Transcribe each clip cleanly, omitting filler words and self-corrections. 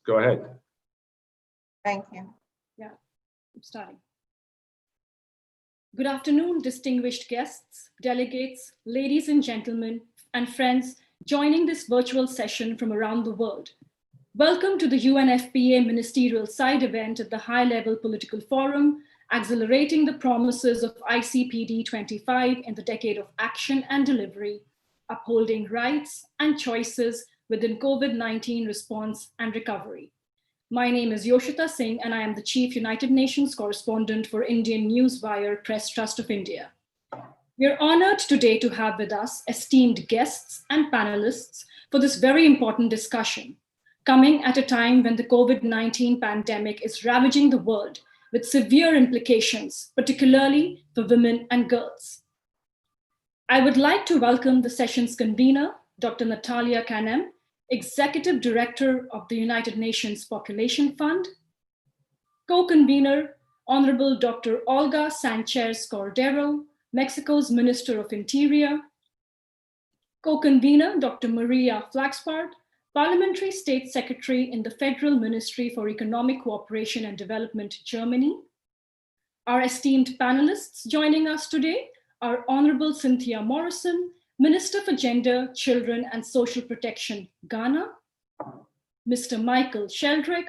Go ahead. Thank you. Yeah, I'm starting. Good afternoon, distinguished guests, delegates, ladies and gentlemen, and friends joining this virtual session from around the world. Welcome to the UNFPA Ministerial Side event at the High-Level Political Forum, Accelerating the Promises of ICPD25 in the Decade of Action and Delivery, Upholding Rights and Choices within COVID-19 Response and Recovery. My name is Yoshita Singh, and I am the Chief United Nations Correspondent for Indian Newswire Press Trust of India. We are honored today to have with us esteemed guests and panelists for this very important discussion, coming at a time when the COVID-19 pandemic is ravaging the world with severe implications, particularly for women and girls. I would like to welcome the session's convener, Dr. Natalia Kanem, Executive Director of the United Nations Population Fund, co-convener, Honorable Dr. Olga Sanchez Cordero, Mexico's Minister of Interior, co-convener, Dr. Maria Flaxbart, Parliamentary State Secretary in the Federal Ministry for Economic Cooperation and Development, Germany. Our esteemed panelists joining us today are Honorable Cynthia Morrison, Minister for Gender, Children and Social Protection, Ghana, Mr. Michael Sheldrick,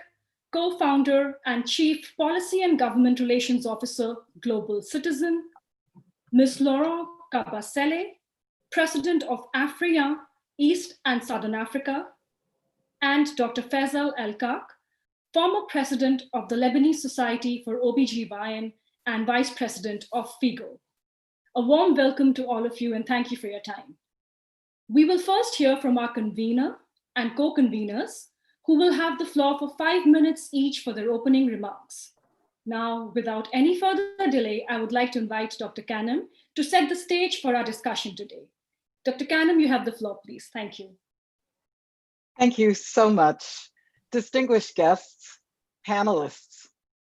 co-founder and Chief Policy and Government Relations Officer, Global Citizen, Ms. Laurent Kabasele, President of Afriya, East and Southern Africa, and Dr. Faisal El-Kak, former President of the Lebanese Society for OBGYN and Vice President of FIGO. A warm welcome to all of you and thank you for your time. We will first hear from our convener and co-conveners who will have the floor for 5 minutes each for their opening remarks. Now, without any further delay, I would like to invite Dr. Kanem to set the stage for our discussion today. Dr. Kanem, you have the floor, please. Thank you. Thank you so much. Distinguished guests, panelists,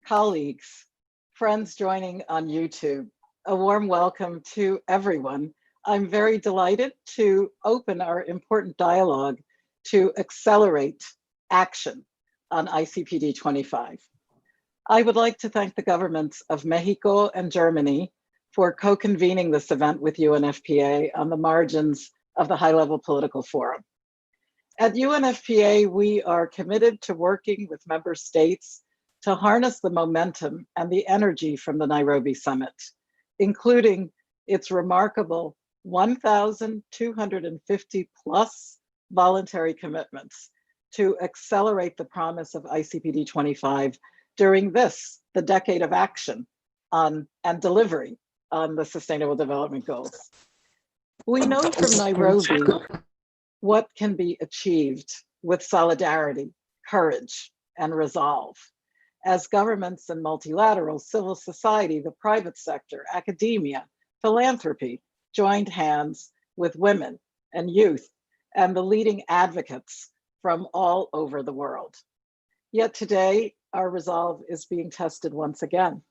colleagues, friends joining on YouTube, a warm welcome to everyone. I'm very delighted to open our important dialogue to accelerate action on ICPD25. I would like to thank the governments of Mexico and Germany for co-convening this event with UNFPA on the margins of the High-Level Political Forum. At UNFPA, we are committed to working with member states to harness the momentum and the energy from the Nairobi Summit, including its remarkable 1,250 plus voluntary commitments to accelerate the promise of ICPD25 during this, the decade of action on and delivery on the Sustainable Development Goals. We know from Nairobi what can be achieved with solidarity, courage, and resolve, as governments and multilateral civil society, the private sector, academia, philanthropy joined hands with women and youth and the leading advocates from all over the world. Yet today, our resolve is being tested once again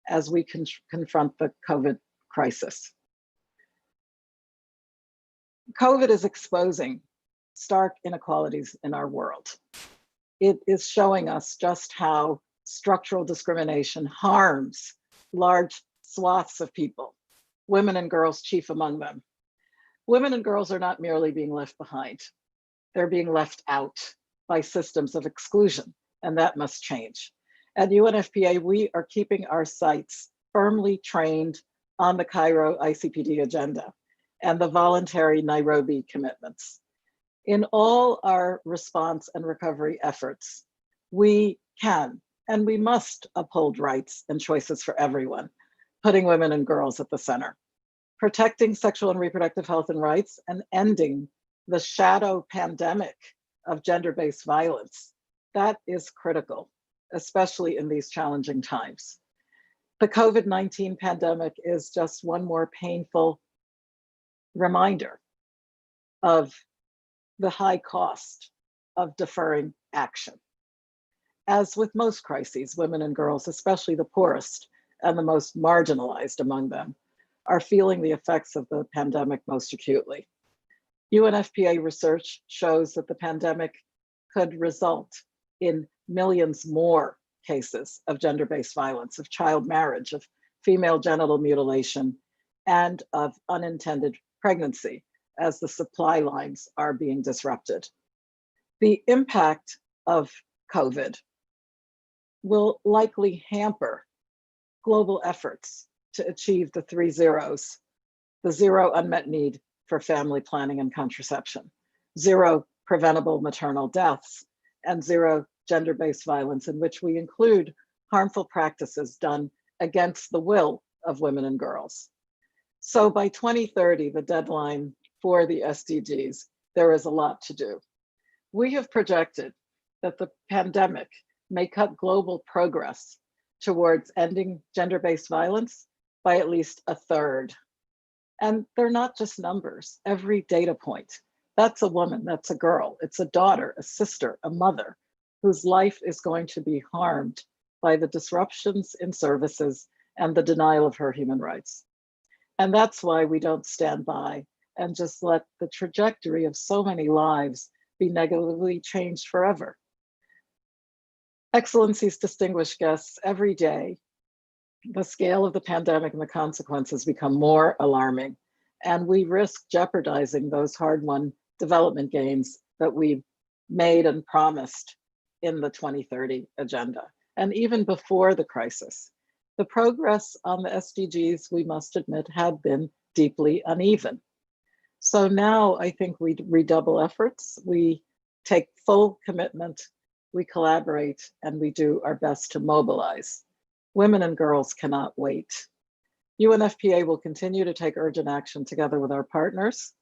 as we confront the COVID crisis. COVID is exposing stark inequalities in our world. It is showing us just how structural discrimination harms large swaths of people, women and girls chief among them. Women and girls are not merely being left behind. They're being left out by systems of exclusion, and that must change. At UNFPA, we are keeping our sights firmly trained on the Cairo ICPD agenda and the voluntary Nairobi commitments. In all our response and recovery efforts, we can and we must uphold rights and choices for everyone, putting women and girls at the center, protecting sexual and reproductive health and rights, and ending the shadow pandemic of gender-based violence. That is critical, especially in these challenging times. The COVID-19 pandemic is just one more painful reminder of the high cost of deferring action. As with most crises, women and girls, especially the poorest and the most marginalized among them, are feeling the effects of the pandemic most acutely. UNFPA research shows that the pandemic could result in millions more cases of gender-based violence, of child marriage, of female genital mutilation, and of unintended pregnancy as the supply lines are being disrupted. The impact of COVID will likely hamper global efforts to achieve the 3 zeros: the 0 unmet need for family planning and contraception, 0 preventable maternal deaths, and 0 gender-based violence, in which we include harmful practices done against the will of women and girls. So by 2030, the deadline for the SDGs, there is a lot to do. We have projected that the pandemic may cut global progress towards ending gender-based violence by at least a third. And they're not just numbers. Every data point, that's a woman, that's a girl, it's a daughter, a sister, a mother, whose life is going to be harmed by the disruptions in services and the denial of her human rights. And that's why we don't stand by and just let the trajectory of so many lives be negatively changed forever. Excellencies, distinguished guests, every day, the scale of the pandemic and the consequences become more alarming, and we risk jeopardizing those hard-won development gains that we made and promised in the 2030 agenda. And even before the crisis, the progress on the SDGs, we must admit, had been deeply uneven. So now I think we redouble efforts, we take full commitment, we collaborate, and we do our best to mobilize. Women and girls cannot wait. UNFPA will continue to take urgent action together with our partners.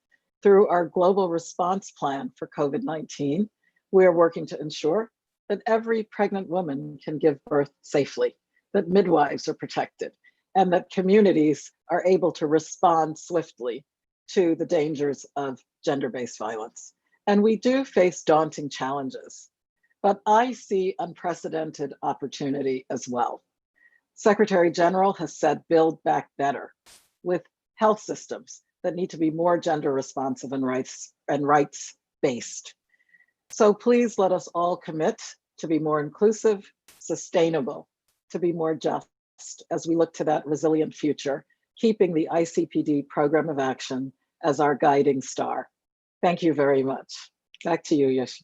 Through our global response plan for COVID-19, we are working to ensure that every pregnant woman can give birth safely, that midwives are protected, and that communities are able to respond swiftly to the dangers of gender-based violence. And we do face daunting challenges, but I see unprecedented opportunity as well. Secretary General has said, build back better, with health systems that need to be more gender responsive and rights-based. So please let us all commit to be more inclusive, sustainable, to be more just as we look to that resilient future, keeping the ICPD Programme of Action as our guiding star. Thank you very much. Back to you, Yoshita.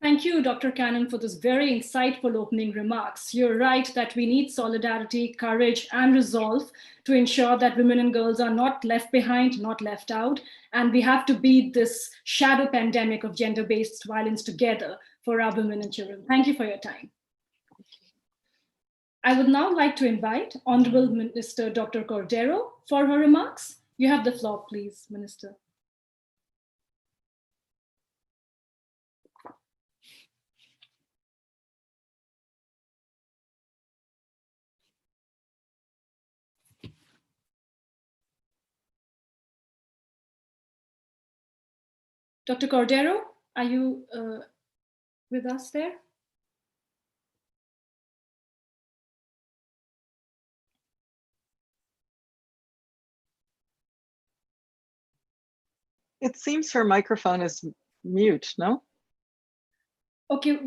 Thank you, Dr. Cannon, for this very insightful opening remarks. You're right that we need solidarity, courage, and resolve to ensure that women and girls are not left behind, not left out, and we have to beat this shadow pandemic of gender-based violence together for our women and children. Thank you for your time. I would now like to invite Honorable Minister Dr. Cordero for her remarks. You have the floor, please, Minister. Dr. Cordero, are you with us there? It seems her microphone is mute, no? Okay,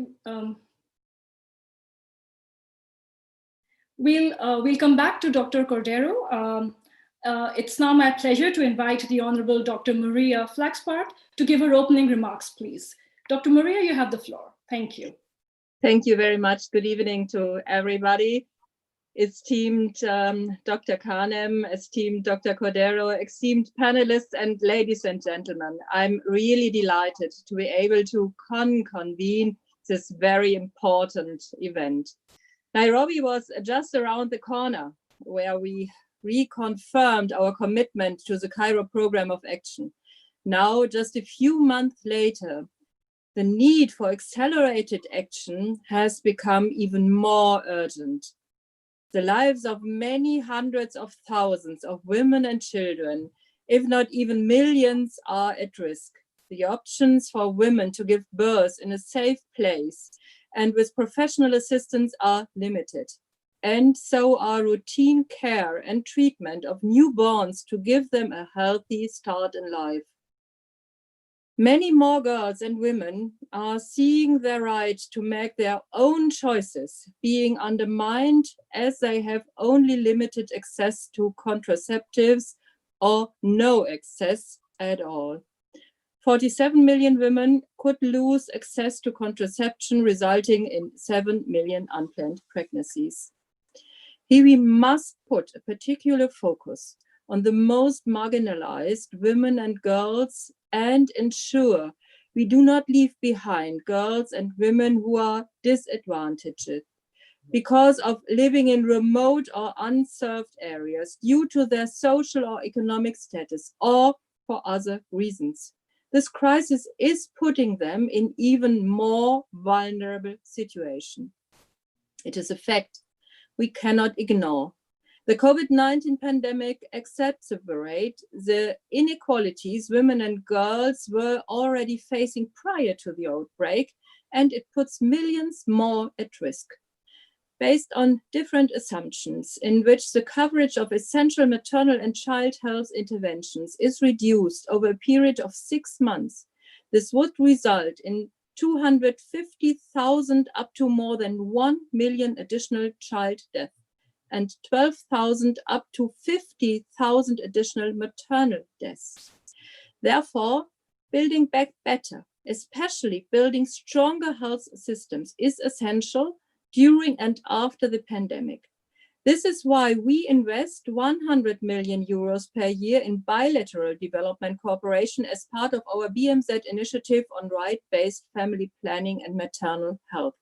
we'll come back to Dr. Cordero. It's now my pleasure to invite the Honorable Dr. Maria Flaxbart to give her opening remarks, please. Dr. Maria, you have the floor. Thank you. Thank you very much. Good evening to everybody. Esteemed Dr. Kanem, esteemed Dr. Cordero, esteemed panelists, and ladies and gentlemen, I'm really delighted to be able to convene this very important event. Nairobi was just around the corner, where we reconfirmed our commitment to the Cairo Programme of Action. Now, just a few months later, the need for accelerated action has become even more urgent. The lives of many hundreds of thousands of women and children, if not even millions, are at risk. The options for women to give birth in a safe place and with professional assistance are limited. And so are routine care and treatment of newborns to give them a healthy start in life. Many more girls and women are seeing their right to make their own choices being undermined as they have only limited access to contraceptives or no access at all. 47 million women could lose access to contraception, resulting in 7 million unplanned pregnancies. Here we must put a particular focus on the most marginalized women and girls and ensure we do not leave behind girls and women who are disadvantaged because of living in remote or unserved areas due to their social or economic status or for other reasons. This crisis is putting them in even more vulnerable situation. It is a fact we cannot ignore. The COVID-19 pandemic exacerbated the inequalities women and girls were already facing prior to the outbreak, and it puts millions more at risk. Based on different assumptions in which the coverage of essential maternal and child health interventions is reduced over a period of 6 months, this would result in 250,000 up to more than 1 million additional child deaths and 12,000 up to 50,000 additional maternal deaths. Therefore, building back better, especially building stronger health systems, is essential during and after the pandemic. This is why we invest 100 million euros per year in bilateral development cooperation as part of our BMZ initiative on right-based family planning and maternal health.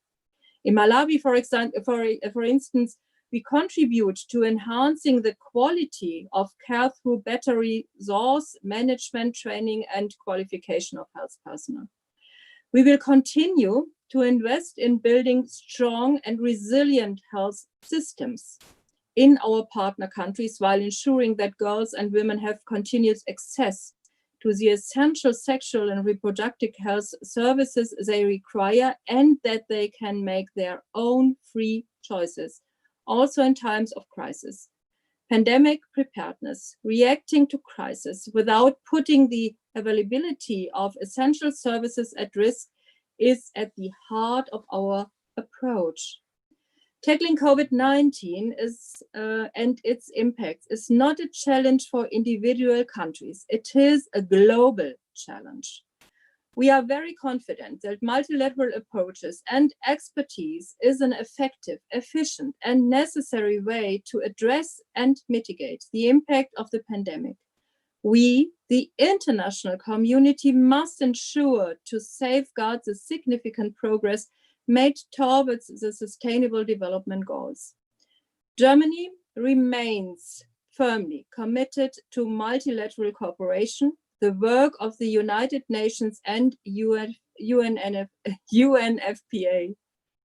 In Malawi, for instance, we contribute to enhancing the quality of care through better resource management, training, and qualification of health personnel. We will continue to invest in building strong and resilient health systems in our partner countries while ensuring that girls and women have continuous access to the essential sexual and reproductive health services they require and that they can make their own free choices, also in times of crisis. Pandemic preparedness, reacting to crisis without putting the availability of essential services at risk, is at the heart of our approach. Tackling COVID-19 and its impacts is not a challenge for individual countries. It is a global challenge. We are very confident that multilateral approaches and expertise is an effective, efficient, and necessary way to address and mitigate the impact of the pandemic. We, the international community, must ensure to safeguard the significant progress made towards the Sustainable Development Goals. Germany remains firmly committed to multilateral cooperation, the work of the United Nations and UNFPA.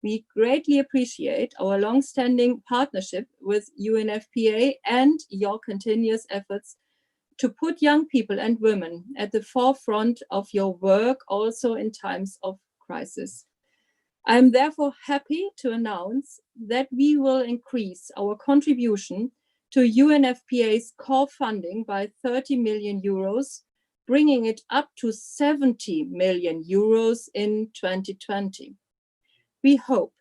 We greatly appreciate our long-standing partnership with UNFPA and your continuous efforts to put young people and women at the forefront of your work also in times of crisis. I am therefore happy to announce that we will increase our contribution to UNFPA's core funding by 30 million euros, bringing it up to 70 million euros in 2020. We hope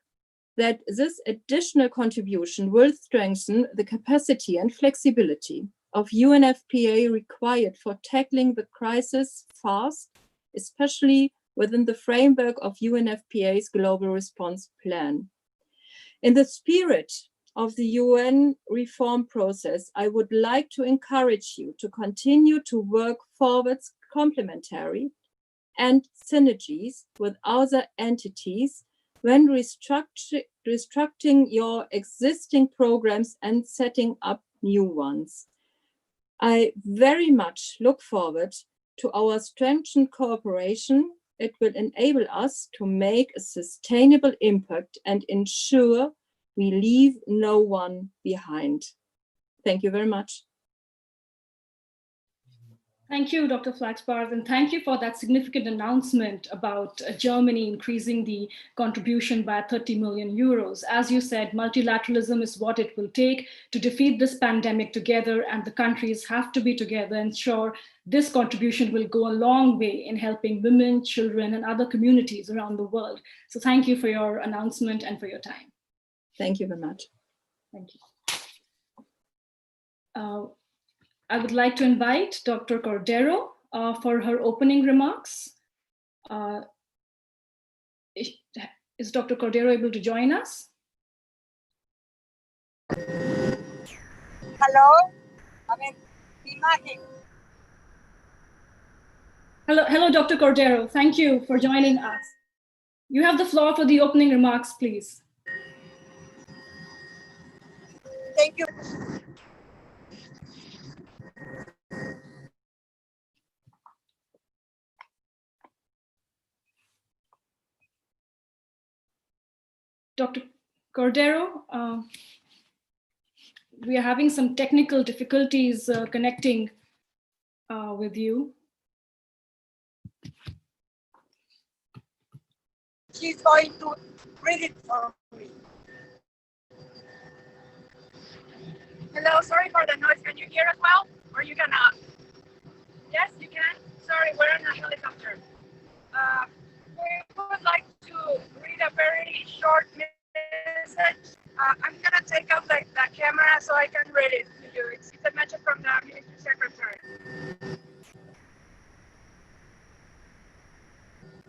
that this additional contribution will strengthen the capacity and flexibility of UNFPA required for tackling the crisis fast, especially within the framework of UNFPA's Global Response Plan. In the spirit of the UN reform process, I would like to encourage you to continue to work forwards complementary and synergies with other entities when restructuring your existing programs and setting up new ones. I very much look forward to our strengthened cooperation. It will enable us to make a sustainable impact and ensure we leave no one behind. Thank you very much. Thank you, Dr. Flaxbart, and thank you for that significant announcement about Germany increasing the contribution by 30 million euros. As you said, multilateralism is what it will take to defeat this pandemic together, and the countries have to be together and ensure this contribution will go a long way in helping women, children, and other communities around the world. So thank you for your announcement and for your time. Thank you very much. Thank you. I would like to invite Dr. Cordero for her opening remarks. Is Dr. Cordero able to join us? Hello. Hello, Dr. Cordero. Thank you for joining us. You have the floor for the opening remarks, please. Thank you. Dr. Cordero, we are having some technical difficulties connecting with you. She's going to read it for me. Hello, sorry for the noise. Can you hear us well? Or you cannot? Yes, you can? Sorry, we're in a helicopter. We would like to read a very short message. I'm gonna take out the camera so I can read it to you. It's a message from the Ministry Secretary.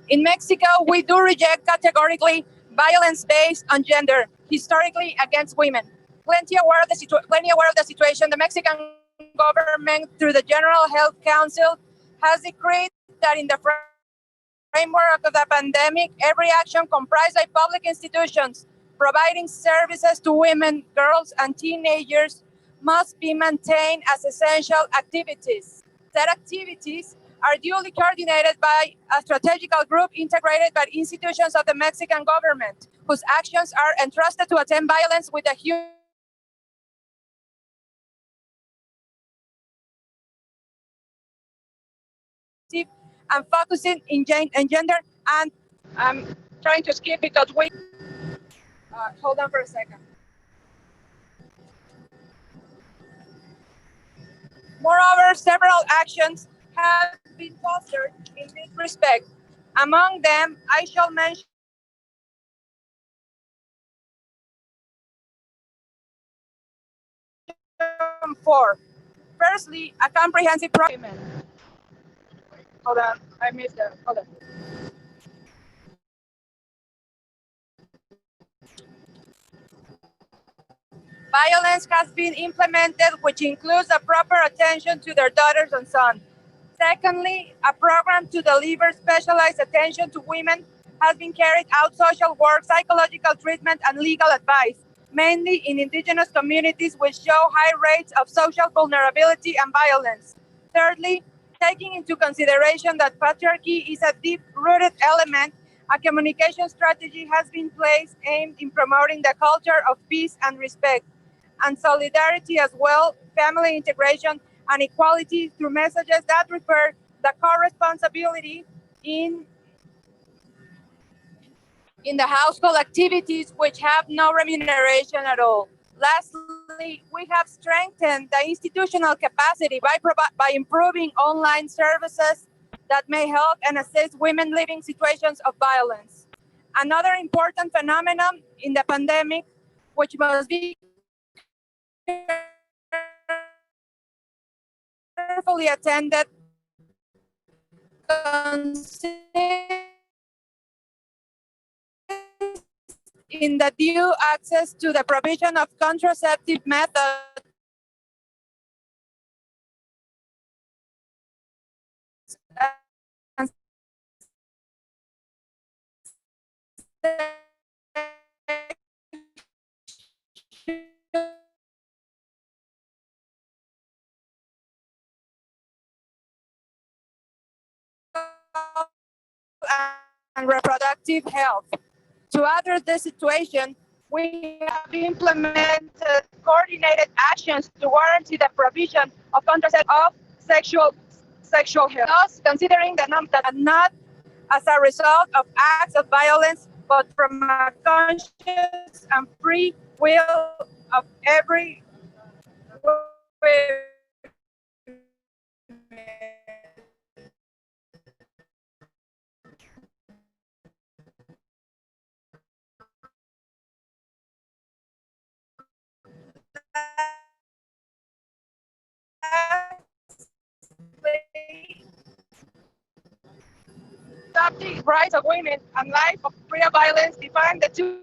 In Mexico, we do reject categorically violence based on gender, historically against women. Plenty aware of the situation, the Mexican government, through the General Health Council, has decreed that in the framework of the pandemic, every action comprised by public institutions providing services to women, girls, and teenagers must be maintained as essential activities. Said activities are duly coordinated by a strategical group integrated by institutions of the Mexican government, whose actions are entrusted to attempt violence with a human and focusing in gender. And I'm trying to skip because we hold on for a second. Moreover, several actions have been fostered in this respect. Among them, I shall mention four. Firstly, a comprehensive program. Hold on, I missed that. Hold on. Violence has been implemented, which includes a proper attention to their daughters and sons. Secondly, a program to deliver specialized attention to women has been carried out. Social work, psychological treatment, and legal advice, mainly in indigenous communities which show high rates of social vulnerability and violence. Thirdly, taking into consideration that patriarchy is a deep-rooted element, a communication strategy has been placed aimed in promoting the culture of peace and respect, and solidarity as well, family integration, and equality through messages that refer the co-responsibility in the household activities which have no remuneration at all. Lastly, we have strengthened the institutional capacity by improving online services that may help and assist women living situations of violence. Another important phenomenon in the pandemic, which must be carefully attended, in the due access to the provision of contraceptive methods and reproductive health. To address this situation, we have implemented coordinated actions to guarantee the provision of contraceptive of sexual health. Thus, considering that not as a result of acts of violence, but from a conscious and free will of every subject rights of women and life of free of violence define the two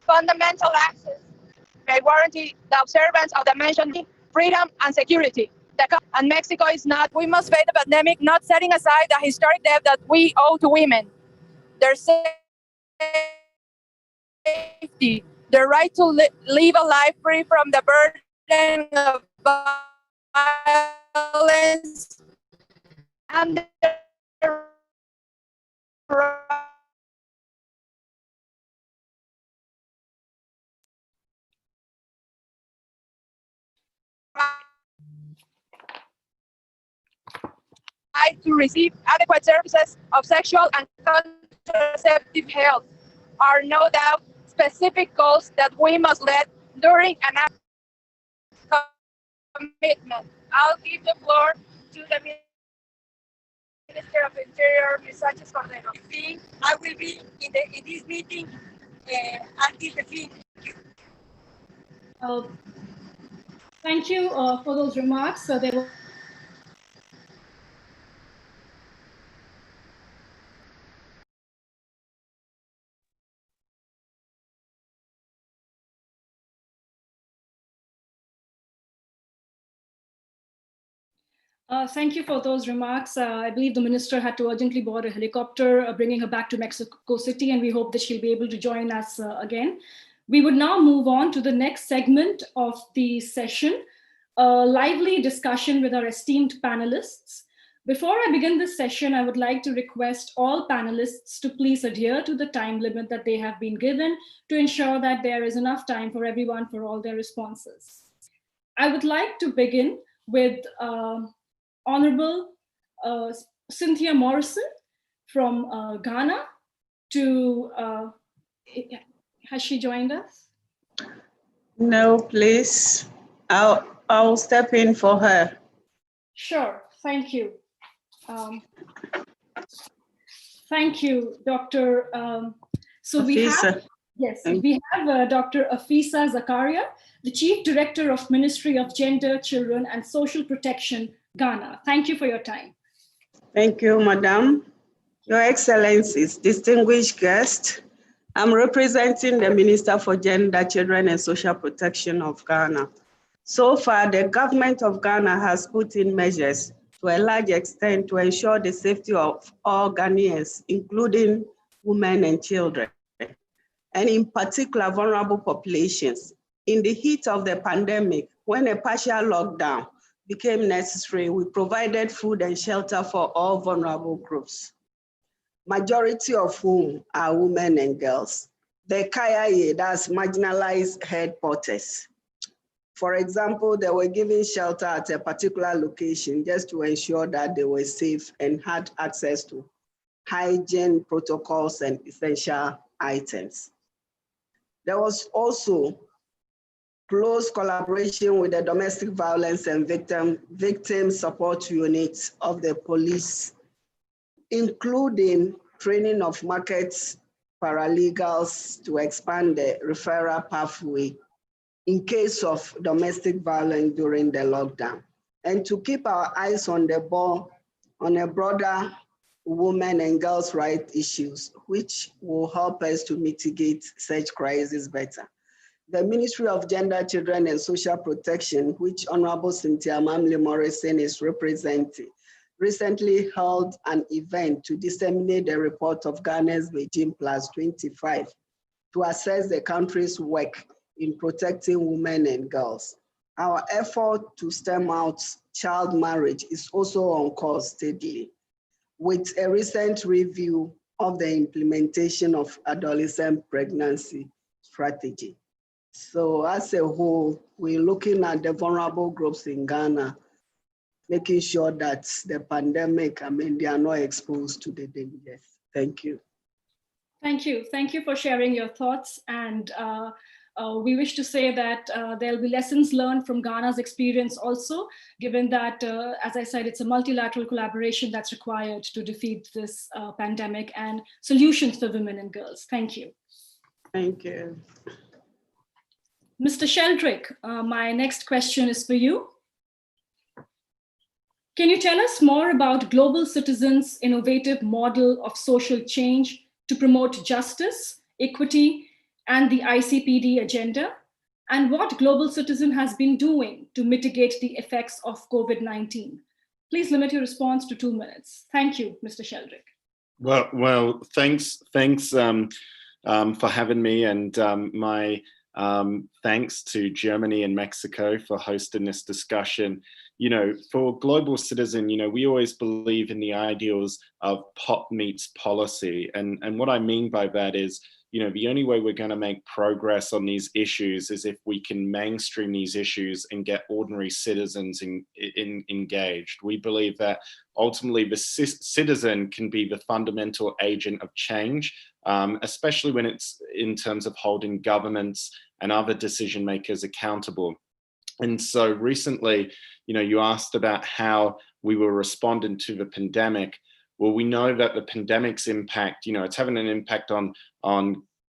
fundamental axes may guarantee the observance of the mentioned freedom and security. And Mexico is not. We must face the pandemic, not setting aside the historic debt that we owe to women. Their safety, their right to live a life free from the burden of violence, and their right to receive adequate services of sexual and contraceptive health are no doubt specific goals that we must lead during and after commitment. I'll give the floor to the Minister of Interior, Ms. Sanchez Cordero. I will be in this meeting until the finish. Thank you for those remarks. They were thank you for those remarks. I believe the minister had to urgently board a helicopter, bringing her back to Mexico City, and we hope that she'll be able to join us again. We would now move on to the next segment of the session, a lively discussion with our esteemed panelists. Before I begin this session, I would like to request all panelists to please adhere to the time limit that they have been given to ensure that there is enough time for everyone for all their responses. I would like to begin with Honorable Cynthia Morrison from Ghana. Has she joined us? No, please. I'll step in for her. Sure, thank you. Thank you, Dr. So we have, yes, we have Dr. Afisa Zakaria, the Chief Director of Ministry of Gender, Children and Social Protection, Ghana. Thank you for your time. Thank you, Madam. Your Excellencies, distinguished guests, I'm representing the Minister for Gender, Children and Social Protection of Ghana. So far, the government of Ghana has put in measures to a large extent to ensure the safety of all Ghanaians, including women and children, and in particular vulnerable populations. In the heat of the pandemic, when a partial lockdown became necessary, we provided food and shelter for all vulnerable groups, majority of whom are women and girls. The Kaya, that's marginalized headquarters. For example, they were given shelter at a particular location just to ensure that they were safe and had access to hygiene protocols and essential items. There was also close collaboration with the Domestic Violence and Victim Support Unit of the police, including training of market paralegals to expand the referral pathway in case of domestic violence during the lockdown, and to keep our eyes on the ball on a broader women and girls' rights issues, which will help us to mitigate such crises better. The Ministry of Gender, Children and Social Protection, which Honorable Cynthia Mamle Morrison is representing, recently held an event to disseminate the report of Ghana's Regime Plus 25 to assess the country's work in protecting women and girls. Our effort to stem out child marriage is also on course steadily, with a recent review of the implementation of adolescent pregnancy strategy. So as a whole, we're looking at the vulnerable groups in Ghana making sure that the pandemic, they are not exposed to the dangers. Thank you. Thank you. Thank you for sharing your thoughts. And we wish to say that there'll be lessons learned from Ghana's experience also, given that, as I said, it's a multilateral collaboration that's required to defeat this pandemic and solutions for women and girls. Thank you. Thank you. Mr. Sheldrick, my next question is for you. Can you tell us more about Global Citizens' innovative model of social change to promote justice, equity, and the ICPD agenda, and what Global Citizen has been doing to mitigate the effects of COVID-19? Please limit your response to 2 minutes. Thank you, Mr. Sheldrick. Well, thanks for having me, and my thanks to Germany and Mexico for hosting this discussion. You know, for Global Citizen, you know, we always believe in the ideals of POP meets policy. And what I mean by that is, you know, the only way we're going to make progress on these issues is if we can mainstream these issues and get ordinary citizens engaged. We believe that ultimately the citizen can be the fundamental agent of change, especially when it's in terms of holding governments and other decision makers accountable. And so recently, you know, you asked about how we were responding to the pandemic. Well, we know that the pandemic's impact, you know, it's having an impact on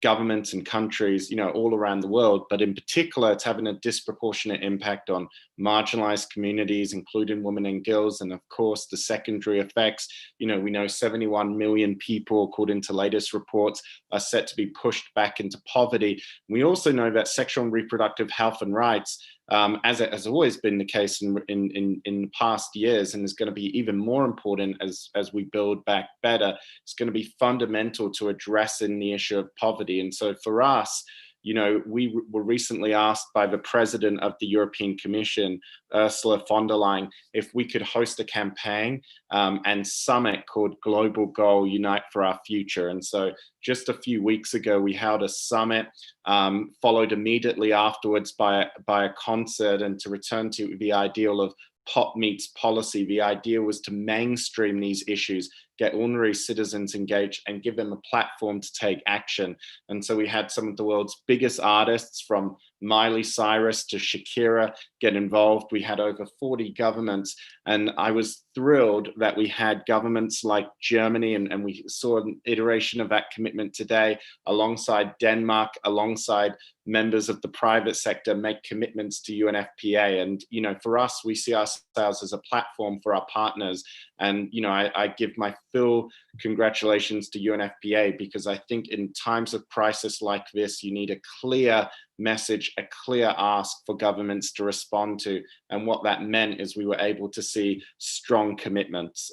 governments and countries, you know, all around the world, but in particular, it's having a disproportionate impact on marginalized communities, including women and girls. And of course, the secondary effects, you know, we know 71 million people, according to latest reports, are set to be pushed back into poverty. We also know that sexual and reproductive health and rights, as it has always been the case in past years, and is going to be even more important as we build back better, it's going to be fundamental to addressing the issue of poverty. And so for us, you know, we were recently asked by the president of the European Commission, Ursula von der Leyen, if we could host a campaign and summit called Global Goal Unite for Our Future. And so just a few weeks ago, we held a summit, followed immediately afterwards by a concert, and to return to the ideal of POP meets policy. The idea was to mainstream these issues, get ordinary citizens engaged, and give them a platform to take action. And so we had some of the world's biggest artists, from Miley Cyrus to Shakira, get involved. We had over 40 governments, and I was thrilled that we had governments like Germany, and we saw an iteration of that commitment today, alongside Denmark, alongside members of the private sector, make commitments to UNFPA. And, you know, for us, we see ourselves as a platform for our partners. And, you know, I give my full congratulations to UNFPA, because I think in times of crisis like this, you need a clear message, a clear ask for governments to respond to. And what that meant is we were able to see strong commitments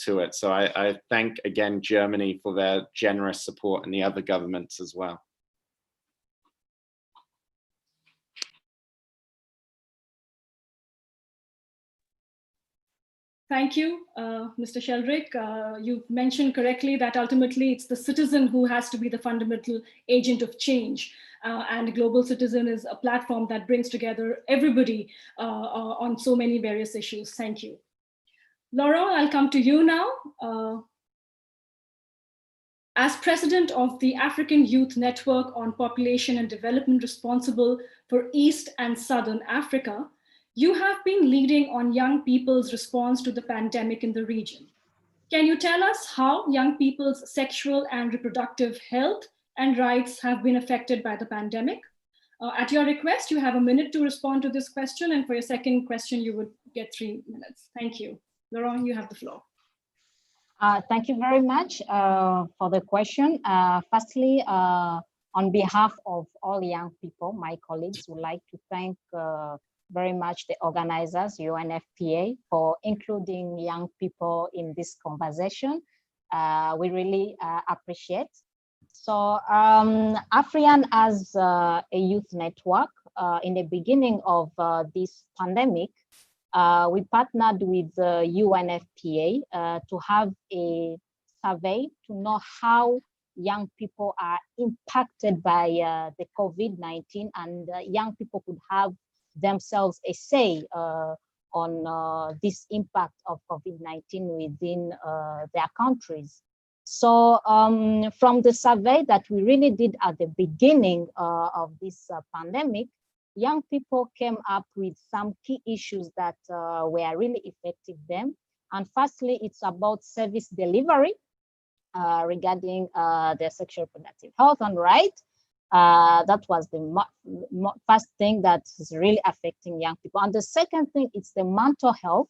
to it. So I thank again Germany for their generous support, and the other governments as well. Thank you, Mr. Sheldrick. You've mentioned correctly that ultimately it's the citizen who has to be the fundamental agent of change. And Global Citizen is a platform that brings together everybody on so many various issues. Thank you. Laurent, I'll come to you now. As president of the African Youth Network on Population and Development, responsible for East and Southern Africa, you have been leading on young people's response to the pandemic in the region. Can you tell us how young people's sexual and reproductive health and rights have been affected by the pandemic? At your request, you have a minute to respond to this question, and for your second question, you would get 3 minutes. Thank you. Laurent, you have the floor. Thank you very much for the question. Firstly, on behalf of all young people, my colleagues would like to thank very much the organizers, UNFPA, for including young people in this conversation. We really appreciate. So AFRIAN as a youth network, in the beginning of this pandemic, we partnered with UNFPA to have a survey to know how young people are impacted by the COVID-19, and young people could have themselves a say on this impact of COVID-19 within their countries. So from the survey that we really did at the beginning of this pandemic, young people came up with some key issues that were really affecting them. And firstly, it's about service delivery regarding their sexual reproductive health and right. That was the first thing that is really affecting young people. And the second thing is the mental health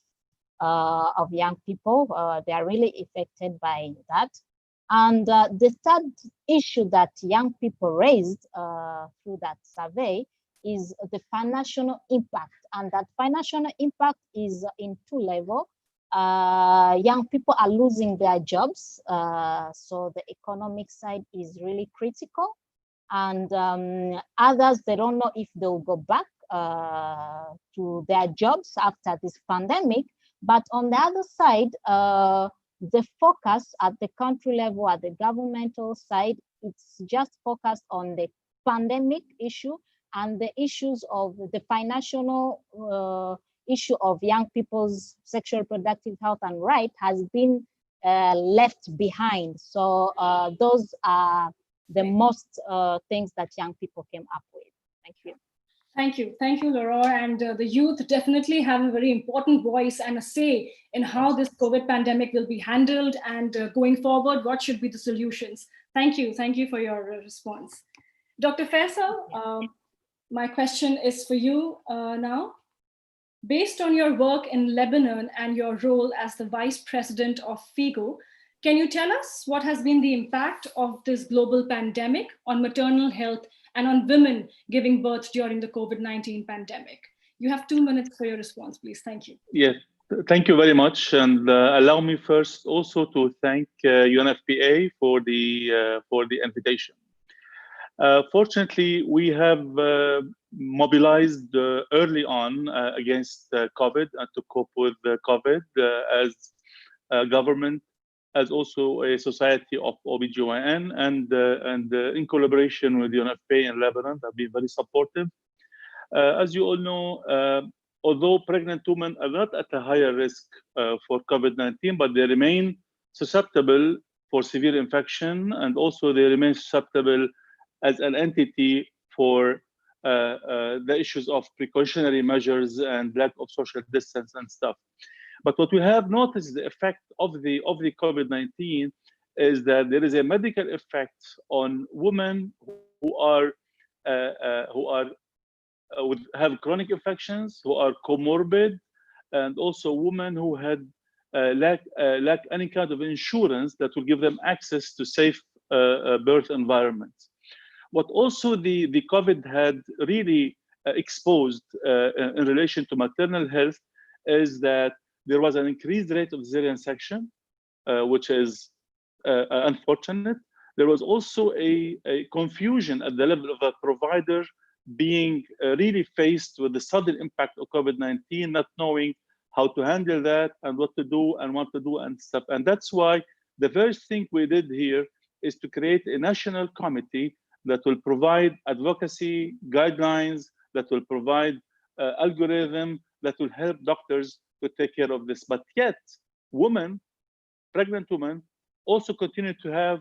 of young people. They are really affected by that. And the third issue that young people raised through that survey is the financial impact. And that financial impact is in two levels. Young people are losing their jobs. So the economic side is really critical. And others, they don't know if they'll go back to their jobs after this pandemic. But on the other side, the focus at the country level, at the governmental side, it's just focused on the pandemic issue and the issues of the financial issue of young people's sexual reproductive health and right has been left behind. So those are the most things that young people came up with. Thank you. Thank you, Laura. And the youth definitely have a very important voice and a say in how this COVID pandemic will be handled, and going forward, what should be the solutions. Thank you for your response. Dr. Faisal, my question is for you now. Based on your work in Lebanon and your role as the Vice President of FIGO, can you tell us what has been the impact of this global pandemic on maternal health and on women giving birth during the COVID-19 pandemic? You have 2 minutes for your response, please. Thank you. Yes, thank you very much. And allow me first also to thank UNFPA for the invitation. Fortunately, we have mobilized early on against COVID and to cope with COVID as a government, as also a society of OBGYN, and in collaboration with UNFPA in Lebanon, have been very supportive. As you all know, although pregnant women are not at a higher risk for COVID-19, but they remain susceptible for severe infection, and also they remain susceptible as an entity for the issues of precautionary measures and lack of social distance and stuff. But what we have noticed, the effect of the COVID-19 is that there is a medical effect on women who have chronic infections, who are comorbid, and also women who had lack any kind of insurance that will give them access to safe birth environments. What also the COVID had really exposed in relation to maternal health is that there was an increased rate of cesarean section, which is unfortunate. There was also a confusion at the level of a provider being really faced with the sudden impact of COVID-19, not knowing how to handle that and what to do and stuff. And that's why the first thing we did here is to create a national committee that will provide advocacy guidelines, that will provide algorithm that will help doctors to take care of this. But yet, pregnant women, also continue to have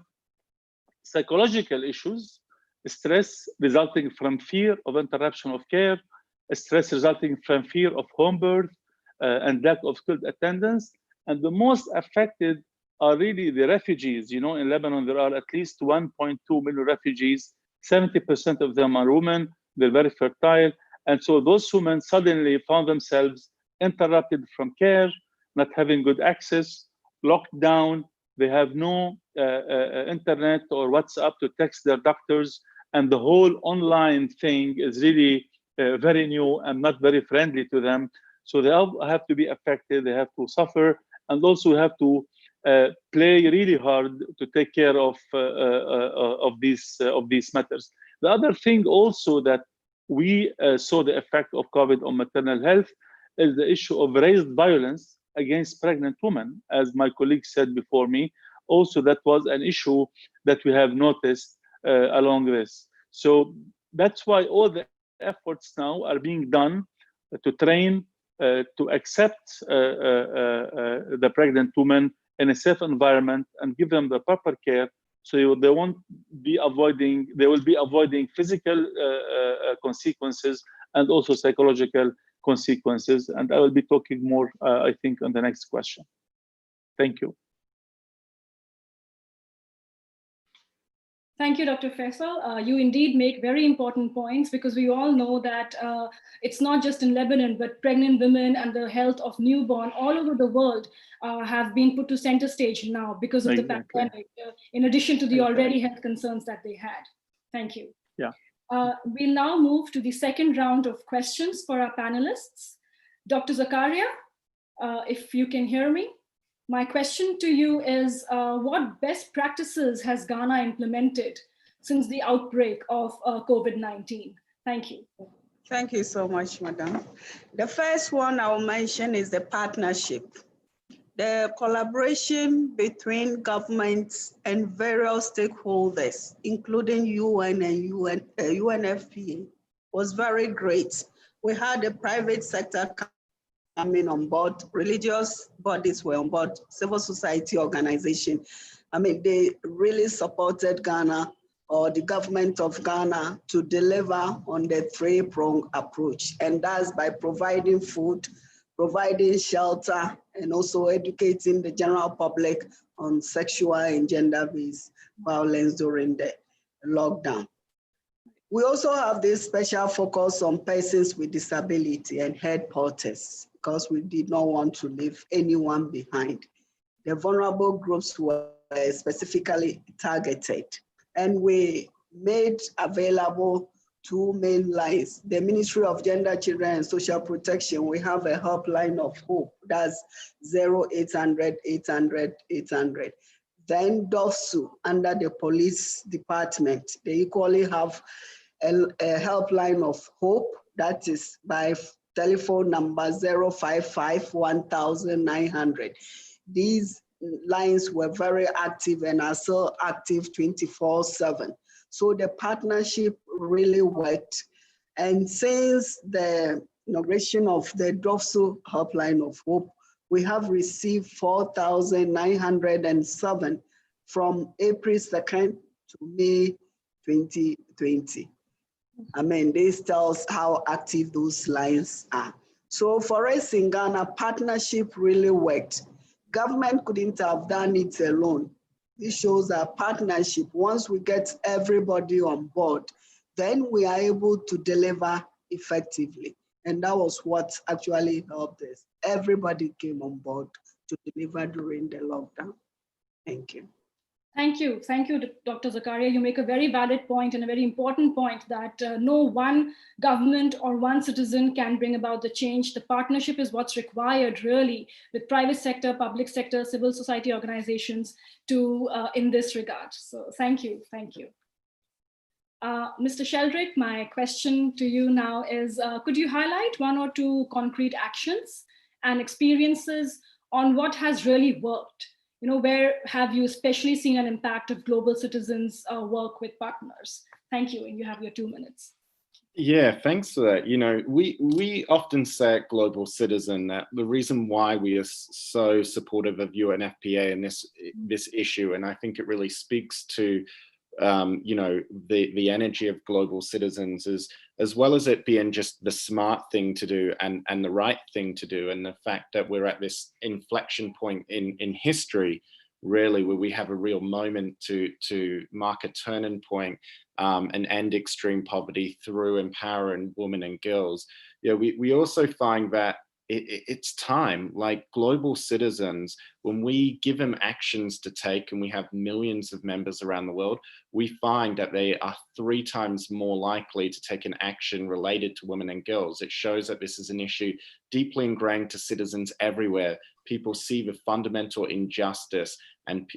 psychological issues, stress resulting from fear of interruption of care, stress resulting from fear of home birth, and lack of skilled attendance. And the most affected are really the refugees. You know, in Lebanon, there are at least 1.2 million refugees. 70% of them are women. They're very fertile. And so those women suddenly found themselves interrupted from care, not having good access, locked down. They have no internet or WhatsApp to text their doctors. And the whole online thing is really very new and not very friendly to them. So they all have to be affected. They have to suffer, and also have to play really hard to take care of these matters. The other thing also that we saw the effect of COVID on maternal health is the issue of raised violence against pregnant women. As my colleague said before me, also that was an issue that we have noticed along this. So that's why all the efforts now are being done to train to accept the pregnant women in a safe environment and give them the proper care, so they will be avoiding physical consequences and also psychological consequences. And I will be talking more, I think, on the next question. Thank you. Thank you, Dr. Faisal. You indeed make very important points, because we all know that it's not just in Lebanon, but pregnant women and the health of newborn all over the world have been put to center stage now because of the pandemic, in addition to the already health concerns that they had. Thank you. Yeah. We'll now move to the second round of questions for our panelists. Dr. Zakaria, if you can hear me. My question to you is, what best practices has Ghana implemented since the outbreak of COVID-19? Thank you. Thank you so much, Madam. The first one I'll mention is the partnership. The collaboration between governments and various stakeholders, including UN and UNFPA, was very great. We had the private sector coming on board, religious bodies were on board, civil society organization. I mean, they really supported Ghana, or the government of Ghana, to deliver on the three-pronged approach. And that's by providing food, providing shelter, and also educating the general public on sexual and gender-based violence during the lockdown. We also have this special focus on persons with disability and head porters, because we did not want to leave anyone behind. The vulnerable groups were specifically targeted, and we made available two main lines. The Ministry of Gender, Children and Social Protection, we have a helpline of hope, that's 0800 800 800. Then DOFSU, under the police department, they equally have a helpline of hope, that is by telephone number 055 1900. These lines were very active and are still active 24/7. So the partnership really worked. And since the inauguration of the DOFSU helpline of hope, we have received 4,907 from April 2nd to May 2020. I mean, this tells how active those lines are. So for us in Ghana, partnership really worked. Government couldn't have done it alone. This shows our partnership. Once we get everybody on board, then we are able to deliver effectively. And that was what actually helped us. Everybody came on board to deliver during the lockdown. Thank you. Thank you, Dr. Zakaria. You make a very valid point and a very important point that no one government or one citizen can bring about the change. The partnership is what's required really with private sector, public sector, civil society organizations to in this regard. So thank you. Mr. Sheldrick, my question to you now is, could you highlight one or two concrete actions and experiences on what has really worked? You know, where have you especially seen an impact of global citizens work with partners? Thank you, and you have your 2 minutes. Yeah, thanks for that. You know, we often say at Global Citizen that the reason why we are so supportive of UNFPA and this issue, and I think it really speaks to you know, the energy of Global Citizens, is as well as it being just the smart thing to do and the right thing to do, and the fact that we're at this inflection point in history, really, where we have a real moment to mark a turning point and end extreme poverty through empowering women and girls. You know, we also find that it's time, like Global Citizens, when we give them actions to take, and we have millions of members around the world, we find that they are 3 times more likely to take an action related to women and girls. It shows that this is an issue deeply ingrained to citizens everywhere. People see the fundamental injustice, and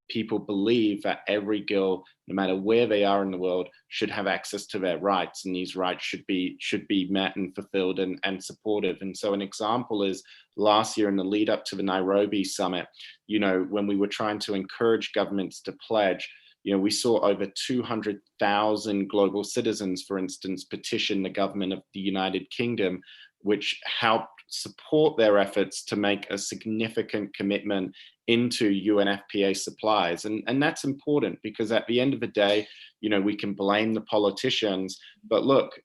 people believe that every girl, no matter where they are in the world, should have access to their rights, and these rights should be met and fulfilled and supported. And so an example is last year in the lead up to the Nairobi summit, you know, when we were trying to encourage governments to pledge, you know, we saw over 200,000 global citizens, for instance, petition the government of the United Kingdom, which helped support their efforts to make a significant commitment into UNFPA supplies. And that's important, because at the end of the day, you know, we can blame the politicians, but look,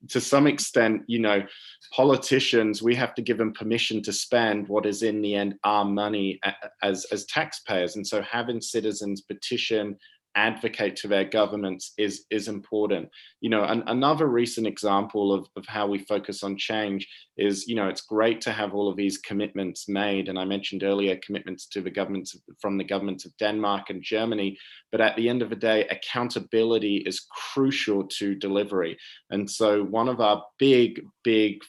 to some extent, you know, politicians, we have to give them permission to spend what is in the end our money as taxpayers. And so having citizens petition, advocate to their governments is important. You know, another recent example of how we focus on change is, you know, it's great to have all of these commitments made. And I mentioned earlier commitments to the governments, from the governments of Denmark and Germany. But at the end of the day, accountability is crucial to delivery. And so one of our big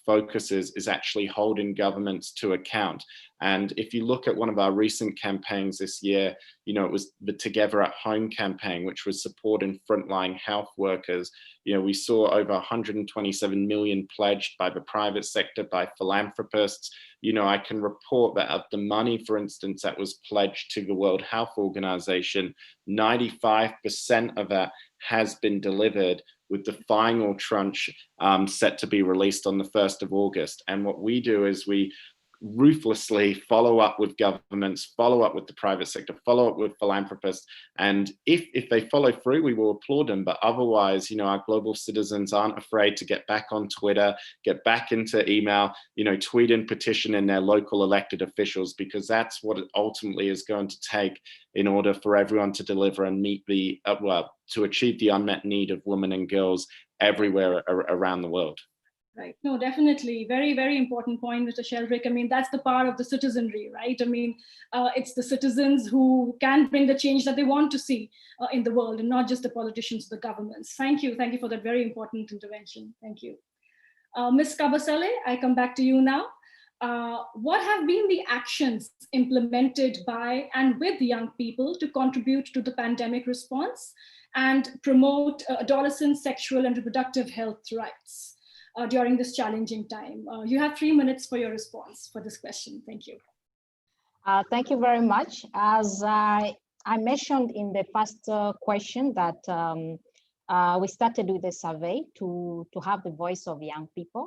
focuses is actually holding governments to account. And if you look at one of our recent campaigns this year, you know, it was the Together at Home campaign, which was supporting frontline health workers. You know, we saw over 127 million pledged by the private sector, by philanthropists. You know, I can report that of the money, for instance, that was pledged to the World Health Organization, 95% of that has been delivered, with the final tranche set to be released on the 1st of August. And what we do is we ruthlessly follow up with governments, follow up with the private sector, follow up with philanthropists. And if they follow through, we will applaud them. But otherwise, you know, our global citizens aren't afraid to get back on Twitter, get back into email, you know, tweet and petition in their local elected officials, because that's what it ultimately is going to take in order for everyone to deliver and meet the, to achieve the unmet need of women and girls everywhere around the world. Right. No, definitely. Very, very important point, Mr. Sheldrick. I mean, that's the power of the citizenry, right? I mean, it's the citizens who can bring the change that they want to see in the world, and not just the politicians, the governments. Thank you. Thank you for that very important intervention. Thank you. Ms. Kabasele, I come back to you now. What have been the actions implemented by and with young people to contribute to the pandemic response and promote adolescent sexual and reproductive health rights during this challenging time? You have 3 minutes for your response for this question. Thank you. Thank you very much. As I mentioned in the first question that we started with a survey to have the voice of young people.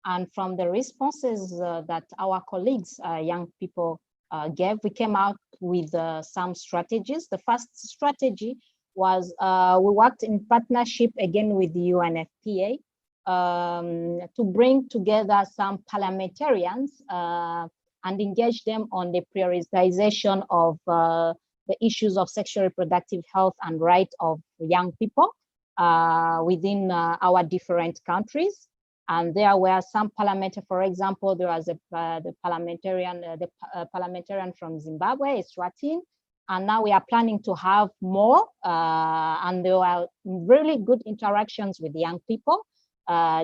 And from the responses that our colleagues, young people gave, we came out with some strategies. The first strategy was we worked in partnership again with the UNFPA to bring together some parliamentarians and engage them on the prioritization of the issues of sexual reproductive health and rights of young people within our different countries. And there were some parliamentarians, for example, there was the parliamentarian from Zimbabwe, Eswatini, and now we are planning to have more. And there were really good interactions with young people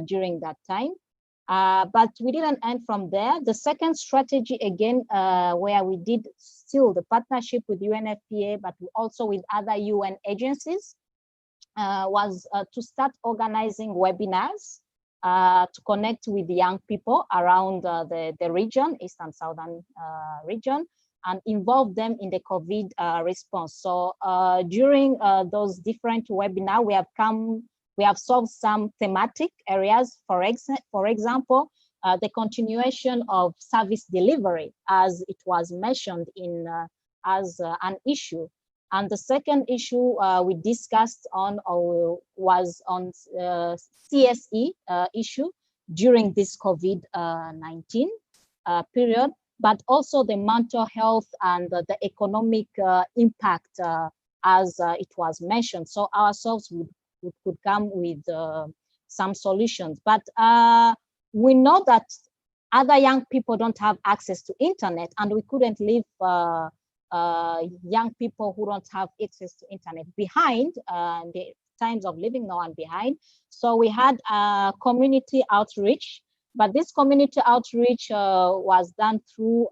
during that time. But we didn't end from there. The second strategy, again, where we did still the partnership with UNFPA, but also with other UN agencies, was to start organizing webinars to connect with the young people around the region, East and Southern region, and involve them in the COVID response. So during those different webinars, we have solved some thematic areas. For example, the continuation of service delivery, as it was mentioned in as an issue. And the second issue we discussed on was on CSE issue during this COVID-19 period, but also the mental health and the economic impact as it was mentioned. So ourselves could come with some solutions. But we know that other young people don't have access to internet, and we couldn't leave young people who don't have access to internet behind the times of living now and behind. So we had community outreach, but this community outreach was done through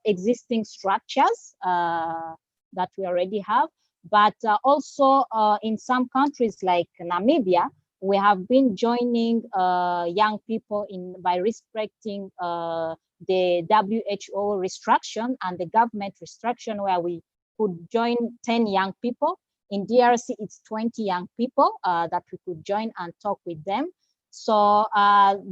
existing structures that we already have. But also in some countries like Namibia, we have been joining young people by respecting the WHO restriction and the government restriction, where we could join 10 young people. In DRC, it's 20 young people that we could join and talk with them. So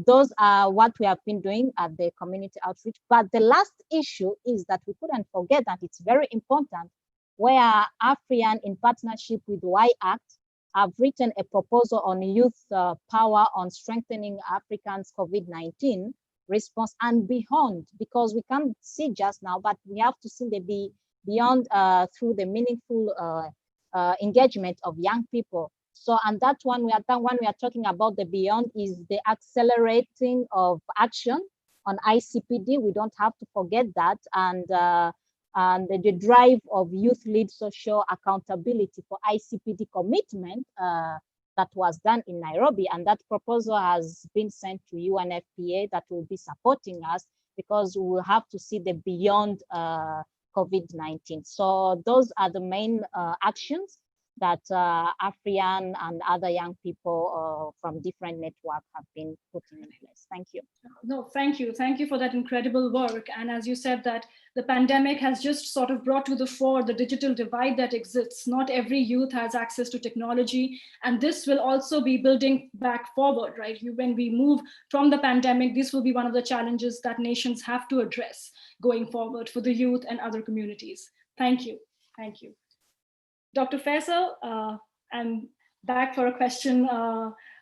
those are what we have been doing at the community outreach. But the last issue is that we couldn't forget that it's very important, where AFRIAN, in partnership with YACT, have written a proposal on youth power on strengthening Africans' COVID-19 response and beyond, because we can't see just now, but we have to see the beyond through the meaningful engagement of young people. So, and that one we are talking about the beyond is the accelerating of action on ICPD. We don't have to forget that, and the drive of youth-led social accountability for ICPD commitment that was done in Nairobi, and that proposal has been sent to UNFPA that will be supporting us, because we will have to see the beyond COVID-19. So those are the main actions that AFRIAN and other young people from different networks have been putting in place. Thank you. No, thank you. Thank you for that incredible work. And as you said, that the pandemic has just sort of brought to the fore the digital divide that exists. Not every youth has access to technology, and this will also be building back forward, right? When we move from the pandemic, this will be one of the challenges that nations have to address going forward for the youth and other communities. Thank you. Thank you. Dr. Faisal, I'm back for a question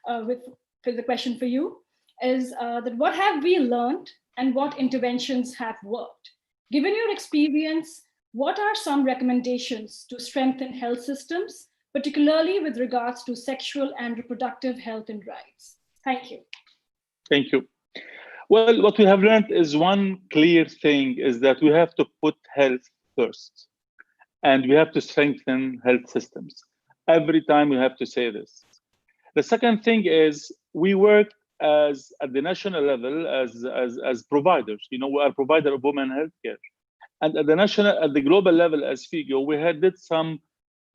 with the question for you is that what have we learned and what interventions have worked? Given your experience, what are some recommendations to strengthen health systems, particularly with regards to sexual and reproductive health and rights? Thank you. Thank you. Well, what we have learned is one clear thing is that we have to put health first. And we have to strengthen health systems. Every time we have to say this. The second thing is we work at the national level as providers. You know, we are provider of women healthcare. And at the global level as FIGO, we did some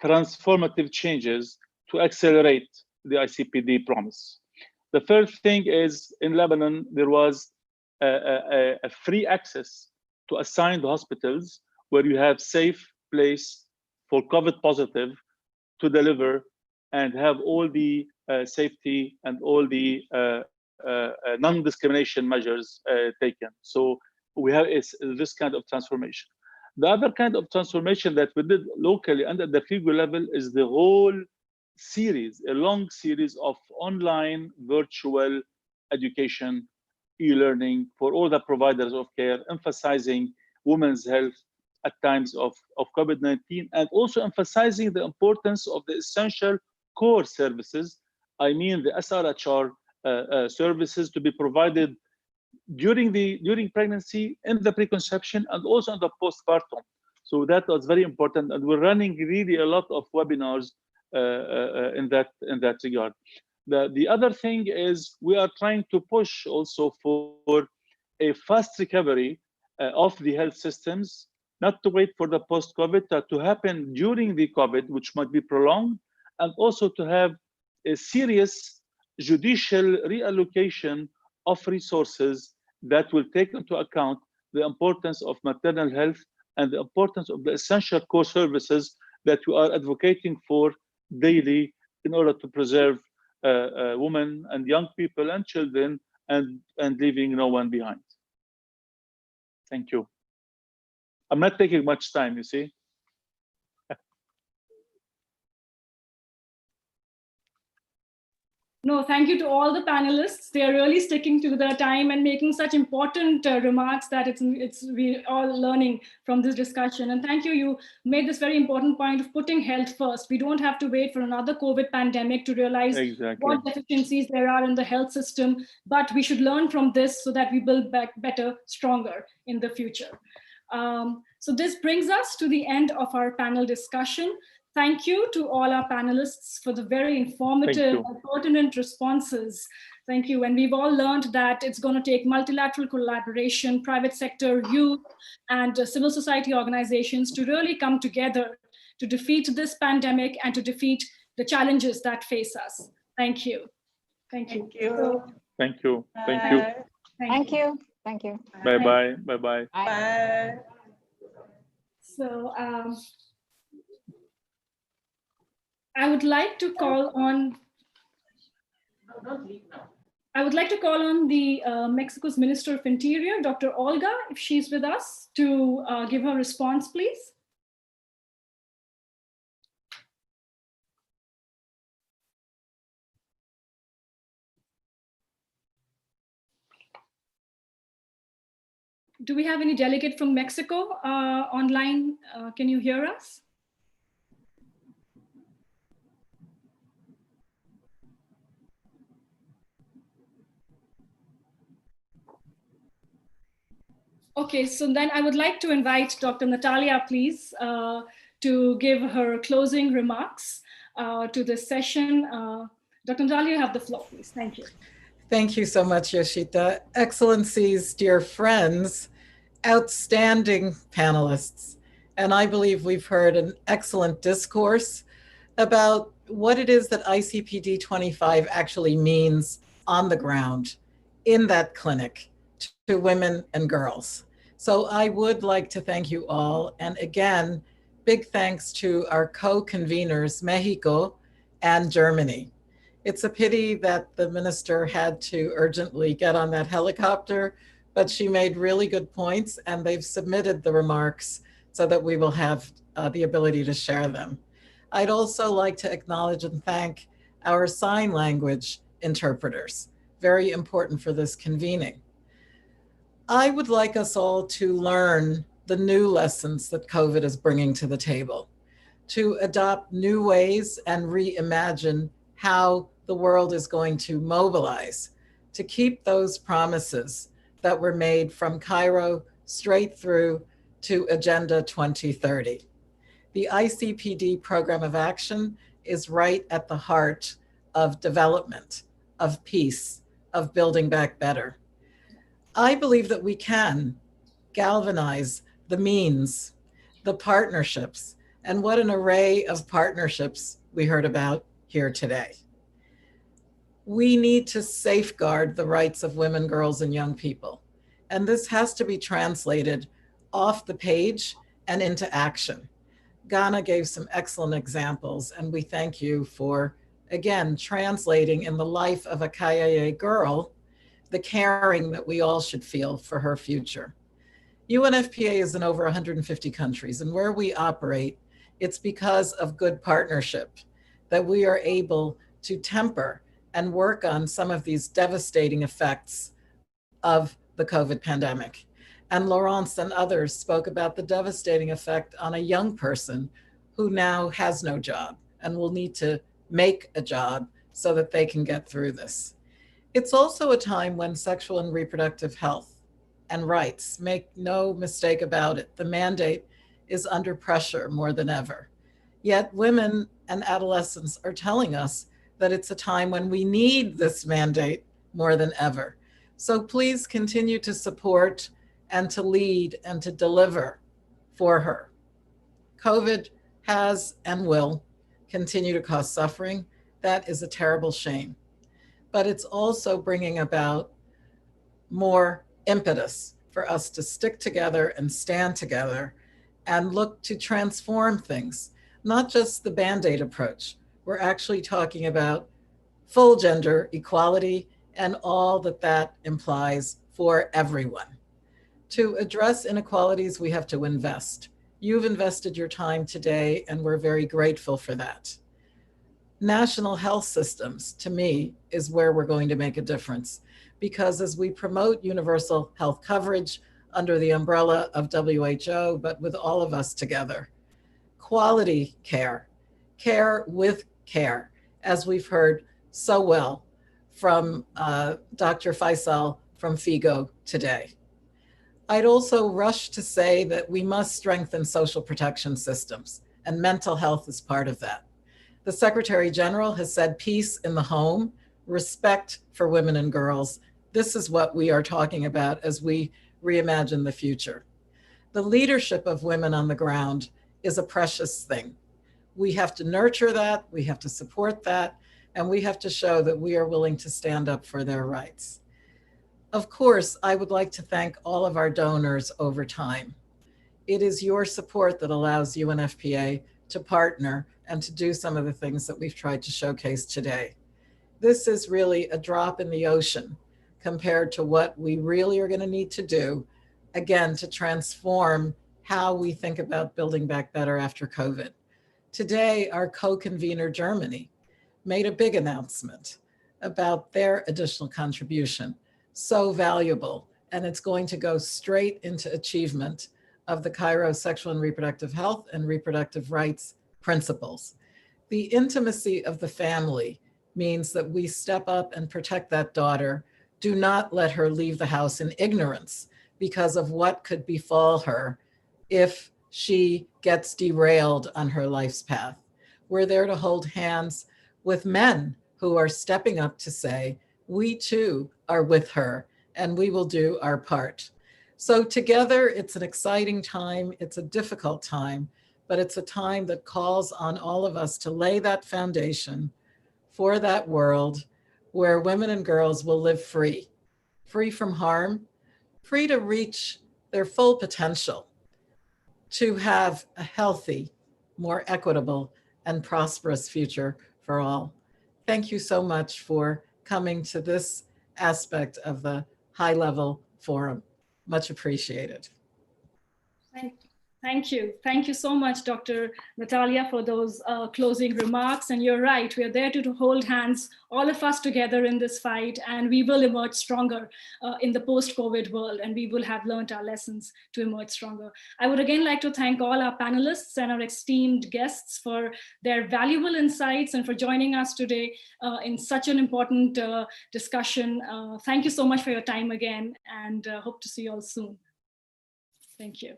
transformative changes to accelerate the ICPD promise. The first thing is in Lebanon, there was a free access to assigned hospitals where you have safe place for COVID positive to deliver and have all the safety and all the non-discrimination measures taken. So we have this kind of transformation. The other kind of transformation that we did locally and at the FIGO level is the whole series, a long series of online virtual education, e-learning for all the providers of care, emphasizing women's health at times of COVID-19, and also emphasizing the importance of the essential core services. I mean the SRHR services to be provided during pregnancy, in the preconception, and also in the postpartum. So that was very important, and we're running really a lot of webinars in that regard. The other thing is we are trying to push also for a fast recovery of the health systems, not to wait for the post-COVID, to happen during the COVID, which might be prolonged, and also to have a serious judicial reallocation of resources that will take into account the importance of maternal health and the importance of the essential core services that we are advocating for daily in order to preserve women and young people and children and leaving no one behind. Thank you. I'm not taking much time, you see. No, thank you to all the panelists. They are really sticking to the time and making such important remarks that we're all learning from this discussion. And thank you, you made this very important point of putting health first. We don't have to wait for another COVID pandemic to realize what deficiencies there are in the health system, but we should learn from this so that we build back better, stronger in the future. So this brings us to the end of our panel discussion. Thank you to all our panelists for the very informative and pertinent responses. Thank you. And we've all learned that it's going to take multilateral collaboration, private sector, youth, and civil society organizations to really come together to defeat this pandemic and to defeat the challenges that face us. Thank you. Thank you. Thank you. Thank you. Thank you. Thank you. Bye-bye. Bye-bye. Bye. So I would like to call on. No, don't leave now. I would like to call on the Mexico's Minister of Interior, Dr. Olga, if she's with us, to give her response, please. Do we have any delegate from Mexico online? Can you hear us? Okay, so then I would like to invite Dr. Natalia, please, to give her closing remarks to this session. Dr. Natalia, you have the floor, please. Thank you. Thank you so much, Yoshita. Excellencies, dear friends, outstanding panelists. And I believe we've heard an excellent discourse about what it is that ICPD25 actually means on the ground in that clinic to women and girls. So I would like to thank you all. And again, big thanks to our co-conveners, Mexico and Germany. It's a pity that the minister had to urgently get on that helicopter, but she made really good points and they've submitted the remarks so that we will have the ability to share them. I'd also like to acknowledge and thank our sign language interpreters, very important for this convening. I would like us all to learn the new lessons that COVID is bringing to the table, to adopt new ways and reimagine how the world is going to mobilize to keep those promises that were made from Cairo straight through to Agenda 2030. The ICPD Programme of Action is right at the heart of development, of peace, of building back better. I believe that we can galvanize the means, the partnerships, and what an array of partnerships we heard about here today. We need to safeguard the rights of women, girls, and young people. And this has to be translated off the page and into action. Ghana gave some excellent examples, and we thank you for, again, translating in the life of a Kayeye girl, the caring that we all should feel for her future. UNFPA is in over 150 countries, and where we operate, it's because of good partnership that we are able to temper and work on some of these devastating effects of the COVID pandemic. And Laurence and others spoke about the devastating effect on a young person who now has no job and will need to make a job so that they can get through this. It's also a time when sexual and reproductive health and rights, make no mistake about it, the mandate is under pressure more than ever. Yet women and adolescents are telling us that it's a time when we need this mandate more than ever. So please continue to support and to lead and to deliver for her. COVID has and will continue to cause suffering. That is a terrible shame. But it's also bringing about more impetus for us to stick together and stand together and look to transform things, not just the Band-Aid approach. We're actually talking about full gender equality and all that that implies for everyone. To address inequalities, we have to invest. You've invested your time today, and we're very grateful for that. National health systems, to me, is where we're going to make a difference, because as we promote universal health coverage under the umbrella of WHO, but with all of us together, quality care, care with care, as we've heard so well from Dr. Faisal from FIGO today. I'd also rush to say that we must strengthen social protection systems, and mental health is part of that. The Secretary General has said peace in the home, respect for women and girls. This is what we are talking about as we reimagine the future. The leadership of women on the ground is a precious thing. We have to nurture that, we have to support that, and we have to show that we are willing to stand up for their rights. Of course, I would like to thank all of our donors over time. It is your support that allows UNFPA to partner and to do some of the things that we've tried to showcase today. this is really a drop in the ocean compared to what we really are going to need to do, again, to transform how we think about building back better after COVID. Today, our co-convener, Germany, made a big announcement about their additional contribution, so valuable, and it's going to go straight into achievement of the Cairo Sexual and Reproductive Health and Reproductive Rights principles. The intimacy of the family means that we step up and protect that daughter. Do not let her leave the house in ignorance because of what could befall her if she gets derailed on her life's path. We're there to hold hands with men who are stepping up to say, we too are with her and we will do our part. So together, it's an exciting time. It's a difficult time, but it's a time that calls on all of us to lay that foundation for that world where women and girls will live free, free from harm, free to reach their full potential, to have a healthy, more equitable, and prosperous future for all. Thank you so much for coming to this aspect of the high-level forum. Much appreciated. Thank you. Thank you so much, Dr. Natalia, for those closing remarks. And you're right, we are there to hold hands, all of us together in this fight, and we will emerge stronger in the post-COVID world, and we will have learned our lessons to emerge stronger. I would again like to thank all our panelists and our esteemed guests for their valuable insights and for joining us today in such an important discussion. Thank you so much for your time again, and hope to see you all soon. Thank you.